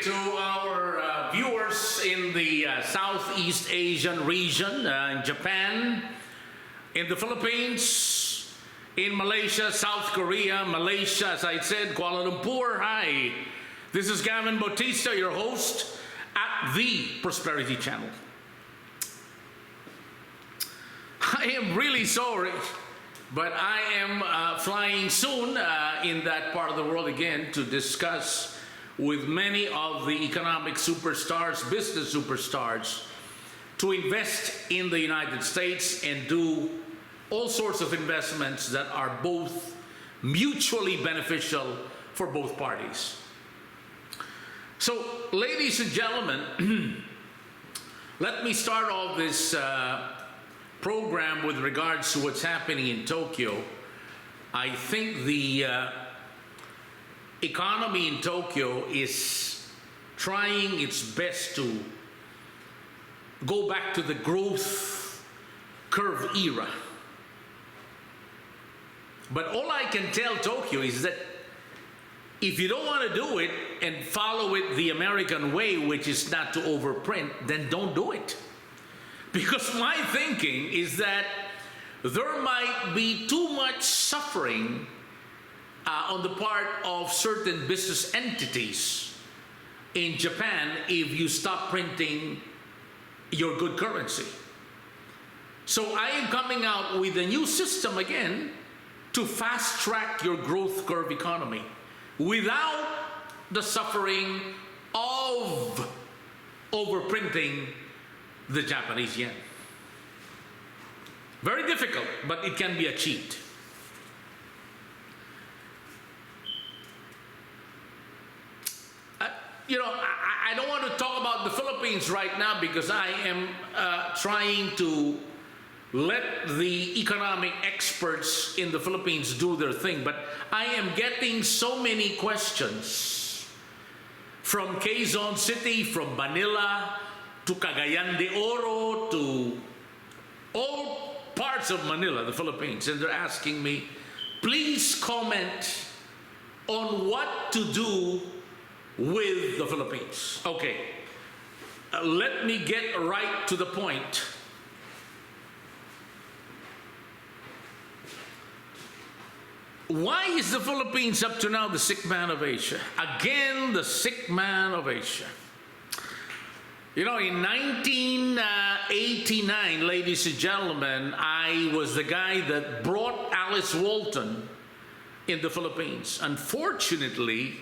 to our viewers in the Southeast Asian region, in Japan, in the Philippines, in Malaysia, South Korea, Malaysia, as I said, Kuala Lumpur. Hi, this is Gavin Bautista, your host at the Prosperity Channel. I am really sorry, but I am flying soon in that part of the world again to discuss with many of the economic superstars, business superstars, to invest in the United States and do all sorts of investments that are both mutually beneficial for both parties. So, ladies and gentlemen, let me start off this program with regards to what's happening in Tokyo. I think the economy in Tokyo is trying its best to go back to the growth curve era. But all I can tell Tokyo is that if you don't want to do it and follow it the American way, which is not to overprint, then don't do it. Because my thinking is that there might be too much suffering on the part of certain business entities in Japan if you stop printing your good currency. So I am coming out with a new system again to fast track your growth curve economy without the suffering of overprinting the Japanese yen. Very difficult, but it can be achieved. I don't want to talk about the Philippines right now because I am trying to let the economic experts in the Philippines do their thing. But I am getting so many questions from Quezon City, from Manila, to Cagayan de Oro, to all parts of Manila, the Philippines. And they're asking me, please comment on what to do with the Philippines. Okay, let me get right to the point. Why is the Philippines up to now the sick man of Asia? Again, the sick man of Asia. You know, in 1989, ladies and gentlemen, I was the guy that brought Alice Walton in the Philippines. Unfortunately,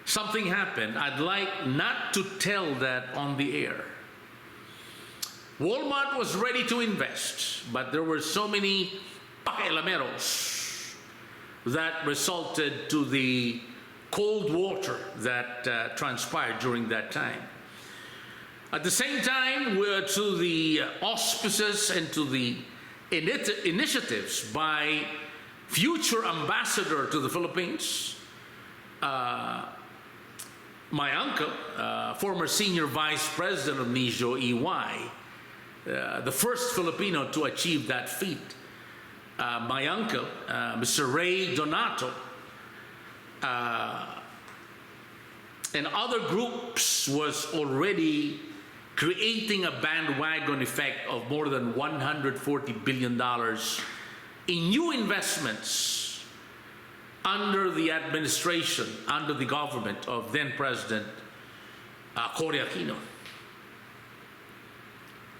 something happened. I'd like not to tell that on the air. Walmart was ready to invest, but there were so many pakialameros that resulted to the cold water that transpired during that time. At the same time, to the auspices and to the initiatives by future ambassador to the Philippines, my uncle, former senior vice president of NIJO EY, the first Filipino to achieve that feat, my uncle, Mr. Ray Donato, and other groups was already creating a bandwagon effect of more than $140 billion in new investments under the administration, under the government of then President Cory Aquino.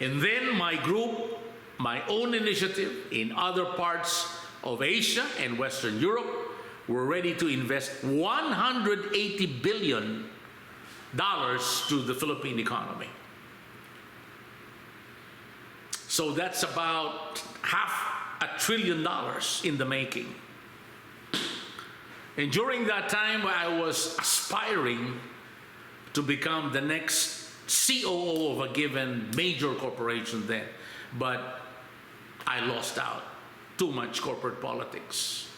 And then my group, my own initiative in other parts of Asia and Western Europe were ready to invest $180 billion to the Philippine economy. So that's about $500 billion in the making. And during that time, I was aspiring to become the next COO of a given major corporation then. But I lost out. Too much corporate politics.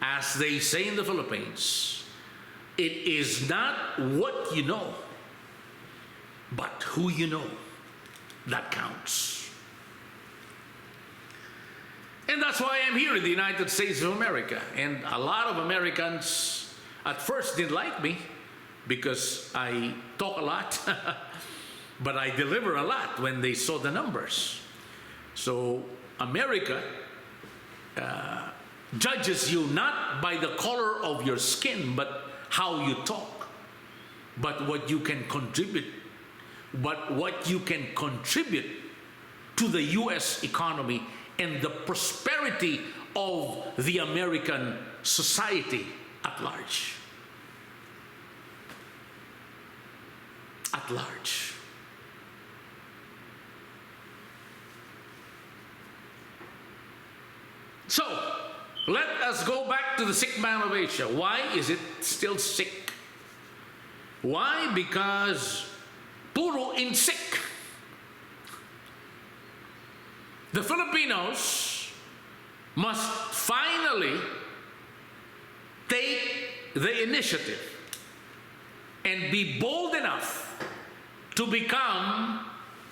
As they say in the Philippines, it is not what you know, but who you know that counts. And that's why I'm here in the United States of America. And a lot of Americans at first didn't like me because I talk a lot, but I deliver a lot when they saw the numbers. So America judges you not by the color of your skin, but how you talk, but what you can contribute, to the U.S. economy and the prosperity of the American society at large. At large. So, let us go back to the sick man of Asia. Why is it still sick? Why? Because puro insik. The Filipinos must finally take the initiative and be bold enough to become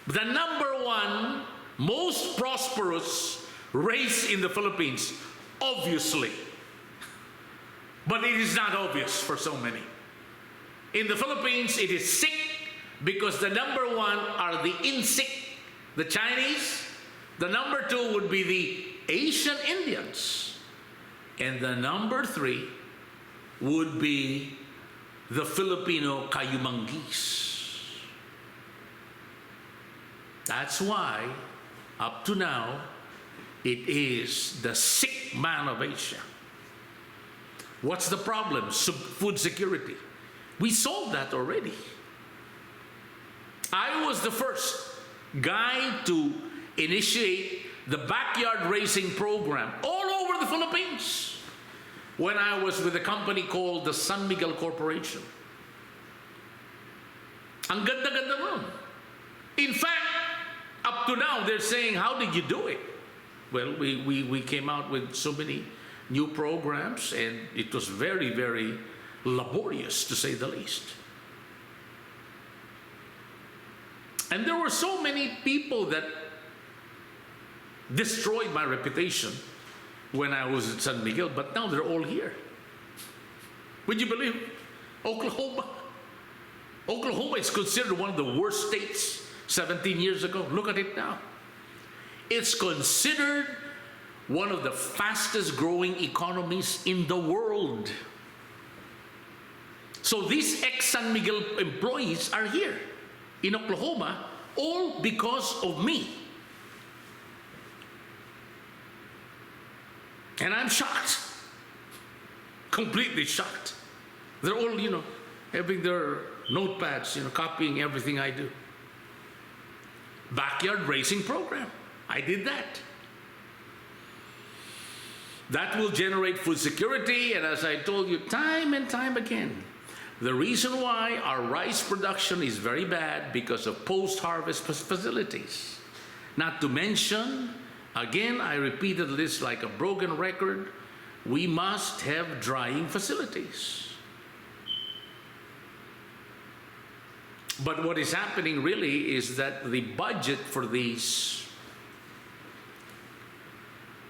the #1 most prosperous race in the Philippines, obviously. But it is not obvious for so many. In the Philippines, it is sick because the #1 are the insik, the Chinese. The #2 would be the Asian Indians. And the #3 would be the Filipino Kayumanggis. That's why, up to now, it is the sick man of Asia. What's the problem? Food security. We solved that already. I was the first guy to initiate the backyard raising program all over the Philippines when I was with a company called the San Miguel Corporation. Ang ganda-ganda nun. In fact, up to now, they're saying, how did you do it? Well, we came out with so many new programs, and it was very, very laborious, to say the least. And there were so many people that destroyed my reputation when I was at San Miguel, but now they're all here. Would you believe Oklahoma? Oklahoma is considered one of the worst states 17 years ago. Look at it now. It's considered one of the fastest growing economies in the world. So these ex-San Miguel employees are here in Oklahoma, all because of me. And I'm shocked, completely shocked. They're all, having their notepads, copying everything I do. Backyard racing program. I did that. That will generate food security, and as I told you time and time again, the reason why our rice production is very bad because of post-harvest facilities. Not to mention, again, I repeated this like a broken record, we must have drying facilities. But what is happening really is that the budget for these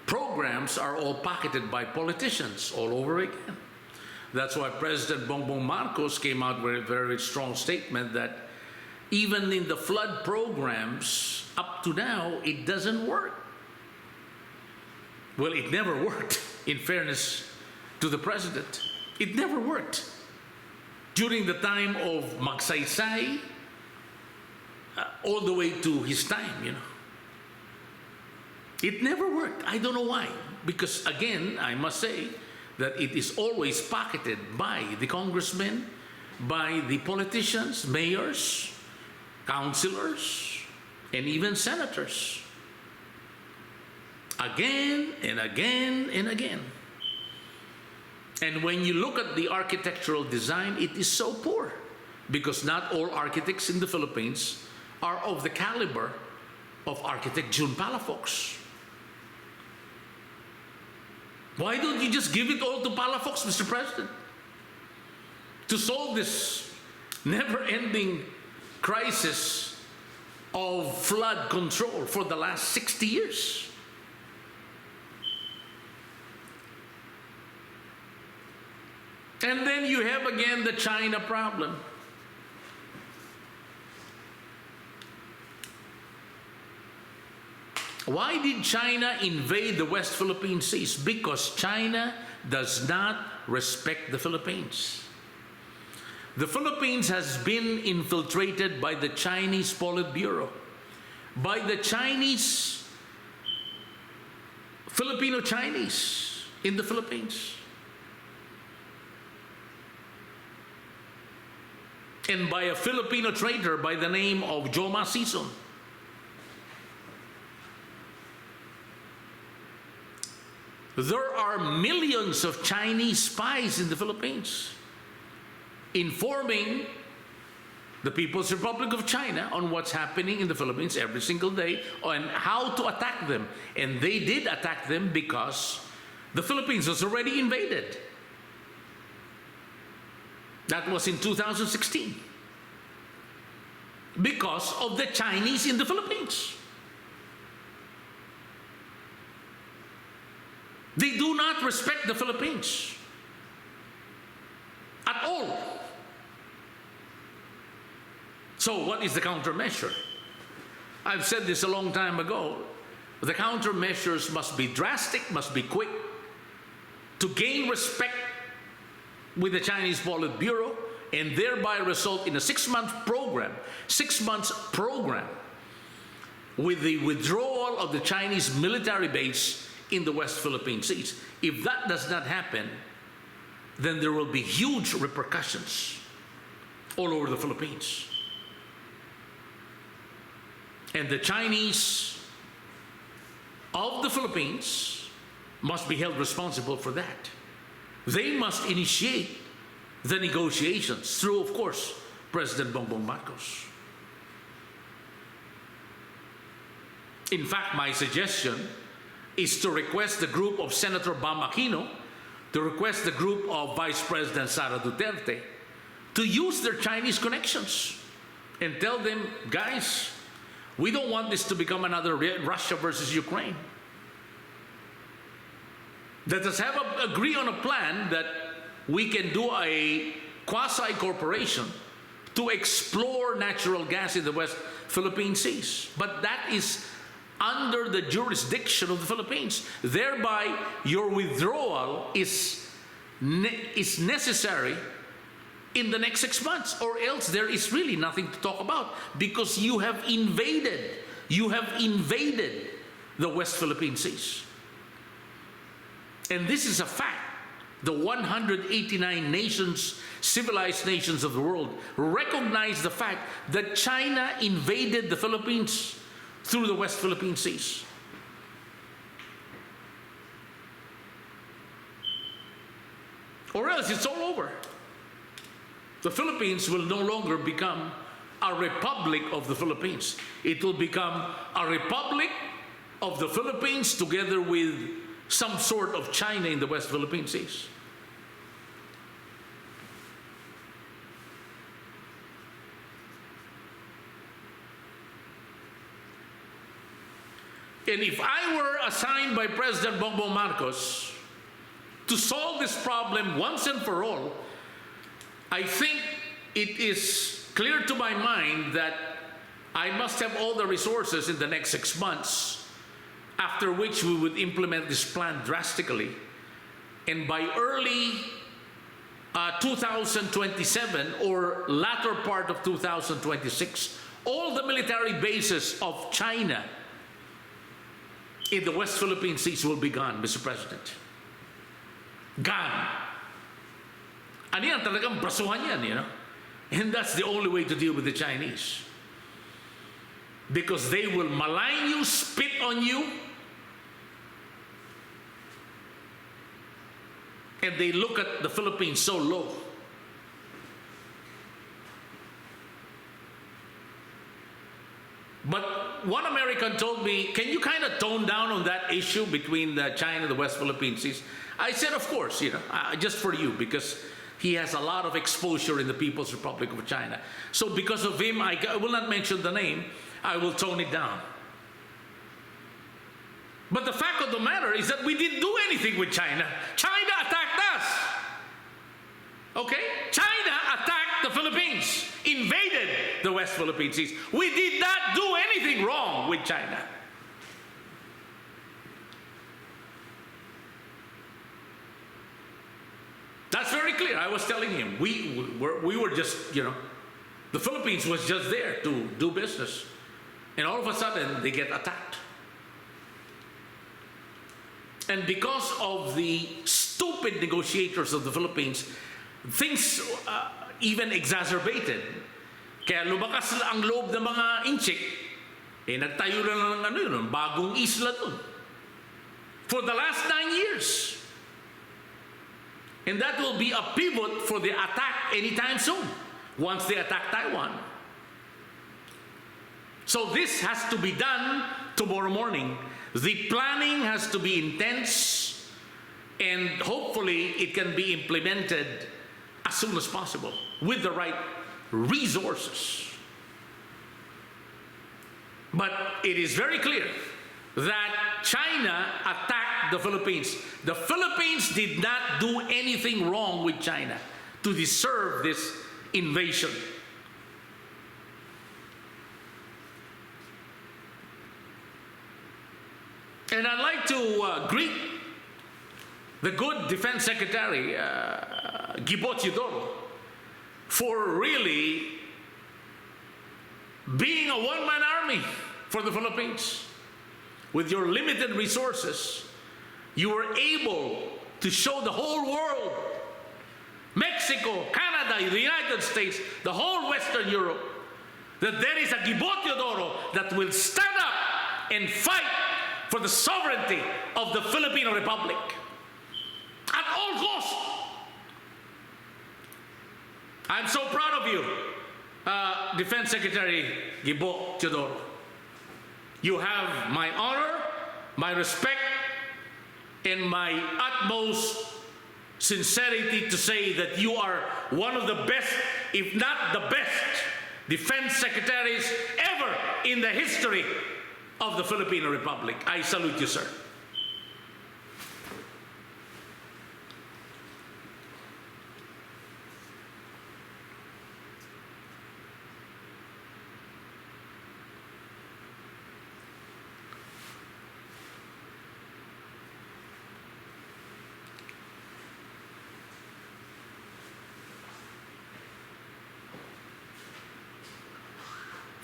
programs are all pocketed by politicians all over again. That's why President Bongbong Marcos came out with a very strong statement that even in the flood programs, up to now, it doesn't work. Well, it never worked, in fairness to the president. It never worked. During the time of Magsaysay, all the way to his time, It never worked. I don't know why. Because, again, I must say that it is always pocketed by the congressmen, by the politicians, mayors, councilors, and even senators. Again and again and again. And when you look at the architectural design, it is so poor. Because not all architects in the Philippines are of the caliber of architect June Palafox. Why don't you just give it all to Palafox, Mr. President? To solve this never-ending crisis of flood control for the last 60 years. And then you have again the China problem. Why did China invade the West Philippine Seas? Because China does not respect the Philippines. The Philippines has been infiltrated by the Chinese Politburo, by the Chinese, Filipino Chinese in the Philippines. And by a Filipino trader by the name of Joma Sison. There are millions of Chinese spies in the Philippines informing the People's Republic of China on what's happening in the Philippines every single day and how to attack them. And they did attack them because the Philippines was already invaded. That was in 2016. Because of the Chinese in the Philippines. They do not respect the Philippines at all. So what is the countermeasure? I've said this a long time ago. The countermeasures must be drastic, must be quick, to gain respect with the Chinese Politburo and thereby result in a 6-month program, 6 months program with the withdrawal of the Chinese military base in the West Philippine Seas. If that does not happen, then there will be huge repercussions all over the Philippines. And the Chinese of the Philippines must be held responsible for that. They must initiate the negotiations through, of course, President Bongbong Marcos. In fact, my suggestion is to request the group of Senator Bam Aquino, to request the group of Vice President Sara Duterte to use their Chinese connections and tell them, guys, we don't want this to become another Russia versus Ukraine. Let us agree on a plan that we can do a quasi-corporation to explore natural gas in the West Philippine Seas. But that is under the jurisdiction of the Philippines. Thereby, your withdrawal is necessary in the next 6 months, or else there is really nothing to talk about, because you have invaded the West Philippine Seas. And this is a fact. The 189 nations, civilized nations of the world, recognize the fact that China invaded the Philippines through the West Philippine Seas. Or else it's all over. The Philippines will no longer become a republic of the Philippines. It will become a republic of the Philippines together with some sort of China in the West Philippine Seas. And if I were assigned by President Bongbong Marcos to solve this problem once and for all, I think it is clear to my mind that I must have all the resources in the next 6 months, after which we would implement this plan drastically. And by early 2027 or latter part of 2026, all the military bases of China in the West Philippine Seas will be gone, Mr. President. Gone. Ano yan? Talagang brasuhan yan, you know? And that's the only way to deal with the Chinese. Because they will malign you, spit on you, and they look at the Philippines so low. But one American told me, can you kind of tone down on that issue between China and the West Philippine Seas? I said, of course, you know, just for you, because he has a lot of exposure in the People's Republic of China. So because of him, I will not mention the name, I will tone it down. But the fact of the matter is that we didn't do anything with China. China attacked us. Okay? China attacked the Philippines, invaded the West Philippine Seas. We did not do anything wrong with China. That's very clear. I was telling him, we were just, the Philippines was just there to do business. And all of a sudden, they get attacked. And because of the stupid negotiators of the Philippines, things even exacerbated. Kaya lumakas ang loob ng mga inchik, nagtayo lang ng bagong isla dun. For the last 9 years. And that will be a pivot for the attack anytime soon, once they attack Taiwan. So this has to be done tomorrow morning. The planning has to be intense, and hopefully it can be implemented as soon as possible with the right resources. But it is very clear that China attacked the Philippines. The Philippines did not do anything wrong with China to deserve this invasion. And I'd like to greet the good Defense Secretary, Gibo Teodoro, for really being a one-man army for the Philippines. With your limited resources, you were able to show the whole world, Mexico, Canada, the United States, the whole Western Europe, that there is a Gibo Teodoro that will stand up and fight for the sovereignty of the Filipino Republic at all costs. I'm so proud of you, Defense Secretary Gibo Teodoro. You have my honor, my respect, and my utmost sincerity to say that you are one of the best, if not the best, defense secretaries ever in the history of the Filipino Republic. I salute you, sir.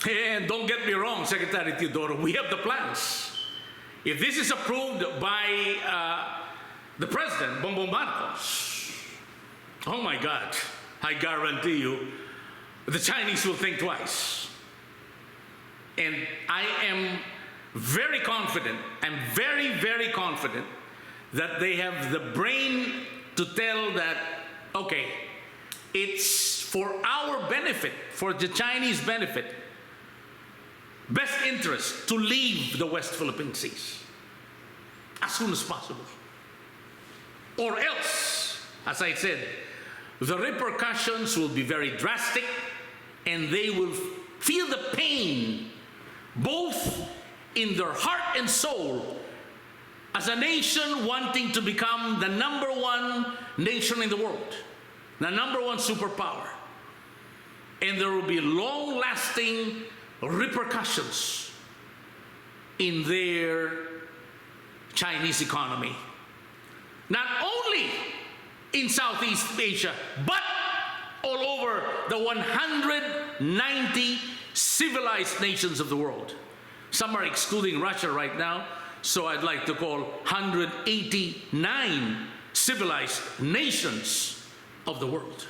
And don't get me wrong, Secretary Teodoro, we have the plans. If this is approved by the President, Bongbong Marcos, oh my God, I guarantee you, the Chinese will think twice. And I am very confident, I'm very, very confident that they have the brain to tell that, okay, it's for our benefit, for the Chinese benefit, best interest to leave the West Philippine Seas as soon as possible. Or else, as I said, the repercussions will be very drastic and they will feel the pain both in their heart and soul as a nation wanting to become the #1 nation in the world, the #1 superpower. And there will be long-lasting repercussions in their Chinese economy. Not only in Southeast Asia, but all over the 190 civilized nations of the world. Some are excluding Russia right now, so I'd like to call 189 civilized nations of the world.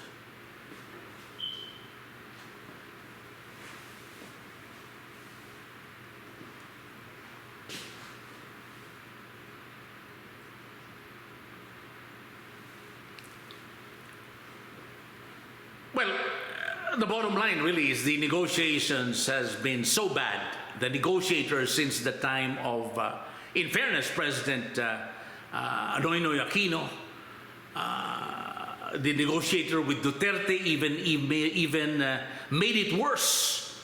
Well, the bottom line really is the negotiations has been so bad. The negotiators since the time of, in fairness, President Noynoy Aquino, the negotiator with Duterte even made it worse.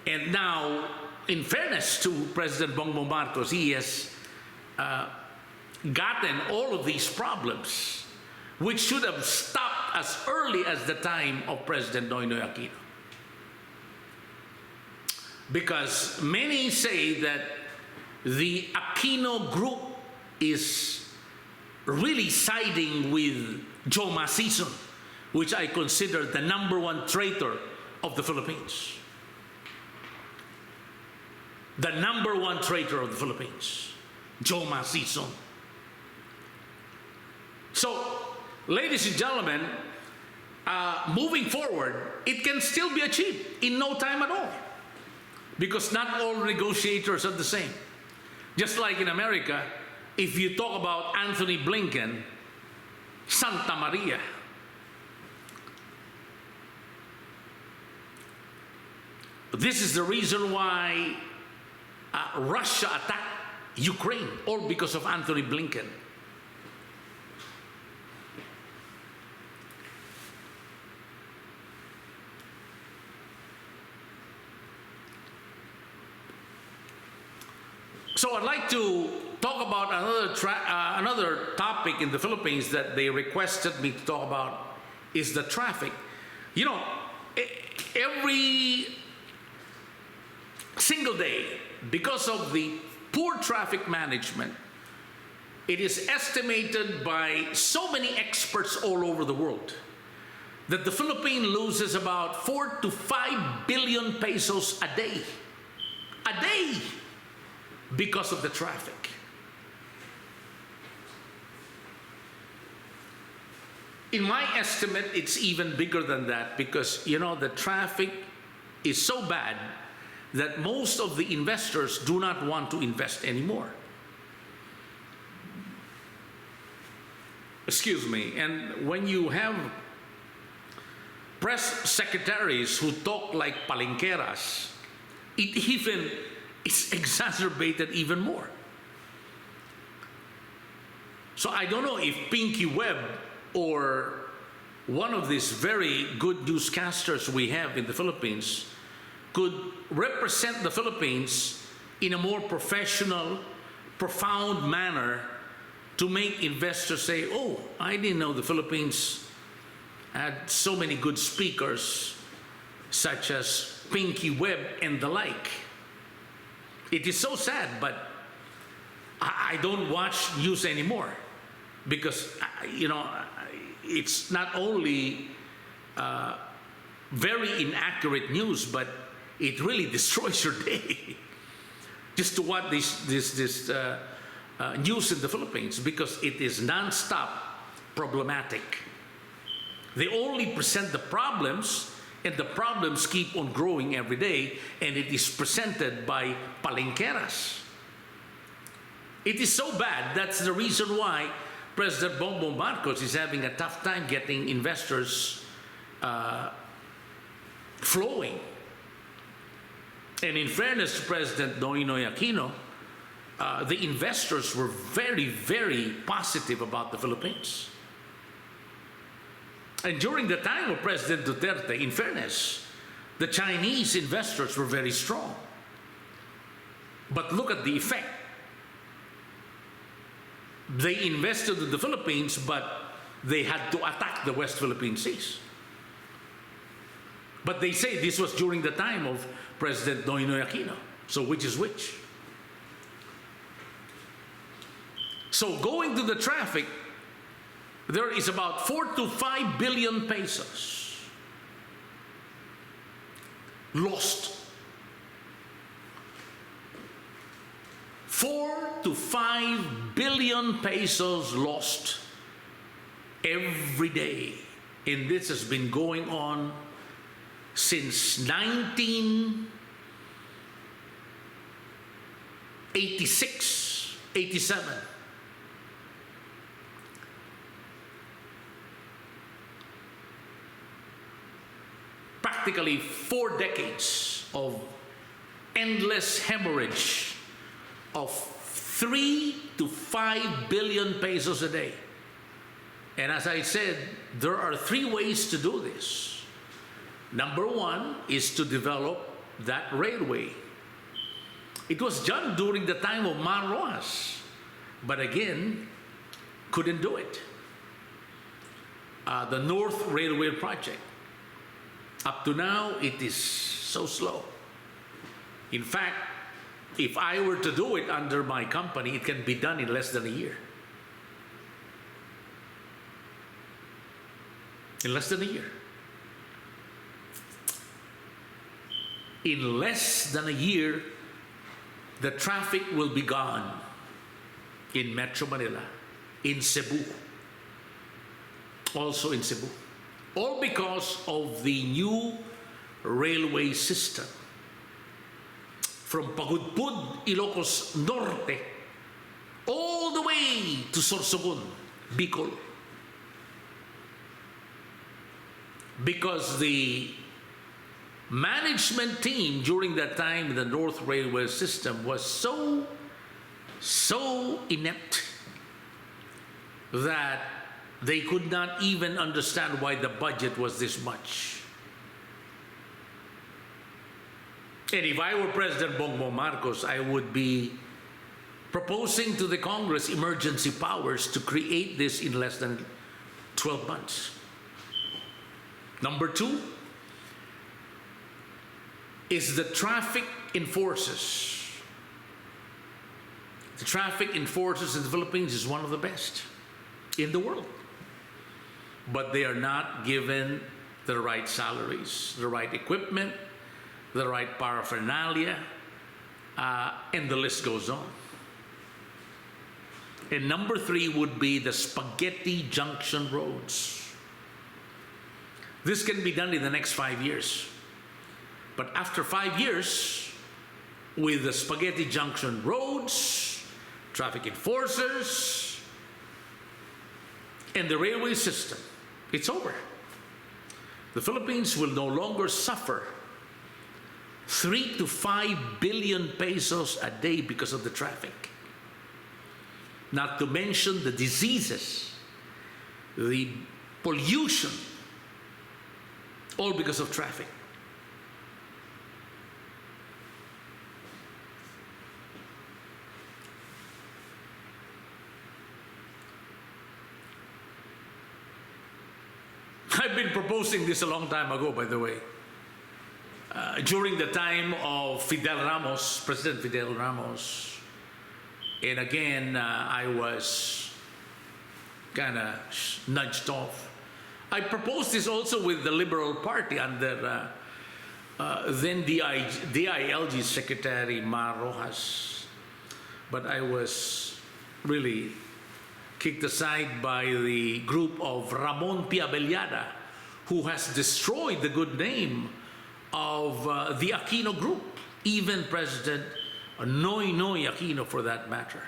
And now, in fairness to President Bongbong Marcos, he has gotten all of these problems, which should have stopped as early as the time of President Noynoy Aquino. Because many say that the Aquino group is really siding with Joe Masison, which I consider the #1 traitor of the Philippines. The #1 traitor of the Philippines, Joe Masison. So, ladies and gentlemen, moving forward, it can still be achieved in no time at all. Because not all negotiators are the same. Just like in America, if you talk about Anthony Blinken, Santa Maria. This is the reason why Russia attacked Ukraine, all because of Anthony Blinken. So I'd like to talk about another topic in the Philippines that they requested me to talk about is the traffic. You know, every single day, because of the poor traffic management, it is estimated by so many experts all over the world that the Philippines loses about 4 to 5 billion pesos a day. A day! Because of the traffic. In my estimate, it's even bigger than that because, you know, the traffic is so bad that most of the investors do not want to invest anymore. Excuse me. And when you have press secretaries who talk like palinqueras, it's exacerbated even more. So I don't know if Pinky Webb or one of these very good newscasters we have in the Philippines could represent the Philippines in a more professional, profound manner to make investors say, oh, I didn't know the Philippines had so many good speakers such as Pinky Webb and the like. It is so sad, but I don't watch news anymore because, you know, it's not only very inaccurate news, but it really destroys your day just to watch this news in the Philippines because it is non-stop problematic. They only present the problems, and the problems keep on growing every day, and it is presented by palinqueras. It is so bad, that's the reason why President Bongbong Marcos is having a tough time getting investors flowing. And in fairness to President Noynoy Aquino, the investors were very, very positive about the Philippines. And during the time of President Duterte, in fairness, the Chinese investors were very strong. But look at the effect. They invested in the Philippines, but they had to attack the West Philippine Seas. But they say this was during the time of President Noynoy Aquino. So which is which? So going to the traffic, there is about 4 to 5 billion pesos lost. 4 to 5 billion pesos lost every day. And this has been going on since 1986, 87. Practically 4 decades of endless hemorrhage of 3 to 5 billion pesos a day. And as I said, there are 3 ways to do this. Number 1 is to develop that railway. It was done during the time of Mar Rojas, but again, couldn't do it. the North Railway project. Up to now, it is so slow. In fact, if I were to do it under my company, it can be done in less than a year. In less than a year. In less than a year, the traffic will be gone in Metro Manila, in Cebu, also in Cebu. All because of the new railway system. From Pagudpud, Ilocos Norte, all the way to Sorsogon, Bicol. Because the management team during that time in the North Railway system was so inept that they could not even understand why the budget was this much. And if I were President Bongbong Marcos, I would be proposing to the Congress emergency powers to create this in less than 12 months. Number two is the traffic enforcers. The traffic enforcers in the Philippines is one of the best in the world. But they are not given the right salaries, the right equipment, the right paraphernalia, and the list goes on. And number three would be the spaghetti junction roads. This can be done in the next 5 years. But after 5 years, with the spaghetti junction roads, traffic enforcers, and the railway system, it's over. The Philippines will no longer suffer 3 to 5 billion pesos a day because of the traffic. Not to mention the diseases, the pollution, all because of traffic. I've been proposing this a long time ago, by the way. During the time of Fidel Ramos, President Fidel Ramos, and again, I was kind of nudged off. I proposed this also with the Liberal Party under then DILG Secretary Mar Rojas, but I was really kicked aside by the group of Ramon P. Abellada, who has destroyed the good name of the Aquino group, even President Noynoy Aquino for that matter,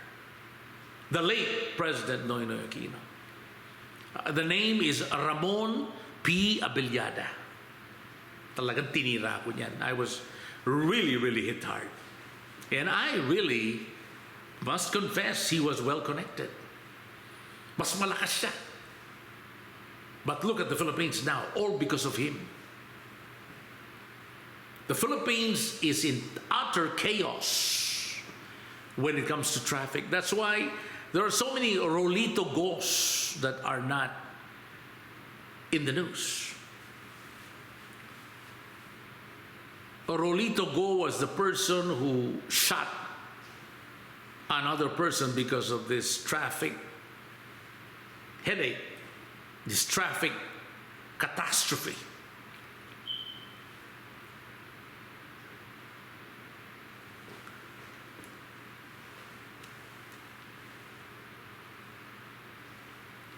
the late President Noynoy Aquino. The name is Ramon P. Abellada. Talagang tinira ko niyan. I was really hit hard. And I really must confess he was well connected. Mas malakas siya. But look at the Philippines now, all because of him. The Philippines is in utter chaos when it comes to traffic. That's why there are so many Rolito Gos that are not in the news. A Rolito Go was the person who shot another person because of this traffic headache, this traffic catastrophe.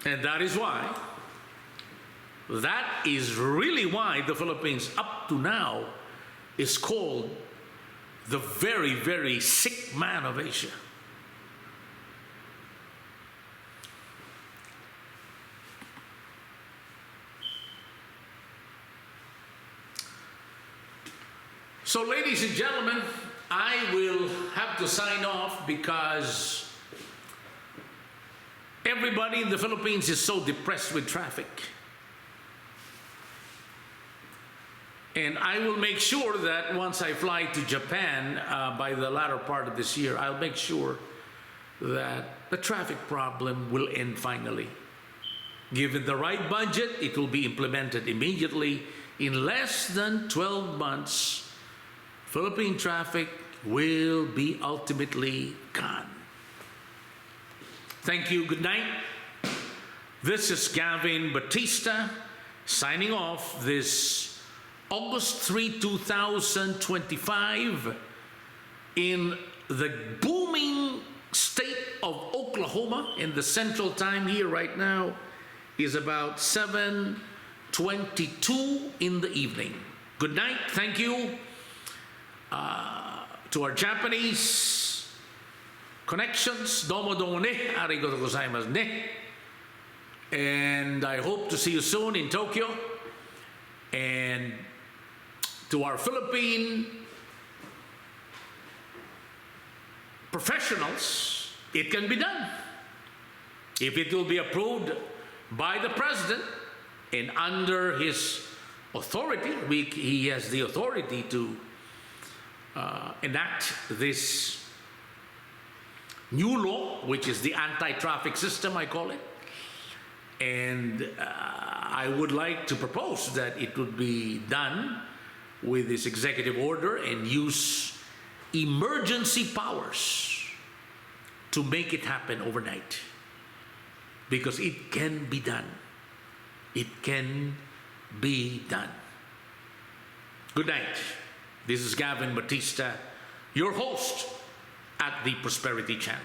And that is really why the Philippines up to now is called the very sick man of Asia. So ladies and gentlemen, I will have to sign off because everybody in the Philippines is so depressed with traffic. And I will make sure that once I fly to Japan by the latter part of this year, I'll make sure that the traffic problem will end finally. Given the right budget, it will be implemented immediately. In less than 12 months, Philippine traffic will be ultimately gone. Thank you. Good night. This is Gavin Batista signing off this August 3, 2025 in the booming state of Oklahoma. In the central time here right now is about 7:22 in the evening. Good night. Thank you to our Japanese connections. Domo domo ne, arigatou gozaimasu ne. And I hope to see you soon in Tokyo. And to our Philippine professionals, it can be done. If it will be approved by the President and under his authority, he has the authority to enact this new law, which is the anti-traffic system, I call it. And I would like to propose that it would be done with this executive order and use emergency powers to make it happen overnight. Because it can be done. It can be done. Good night. This is Gavin Batista, your host at the Prosperity Channel.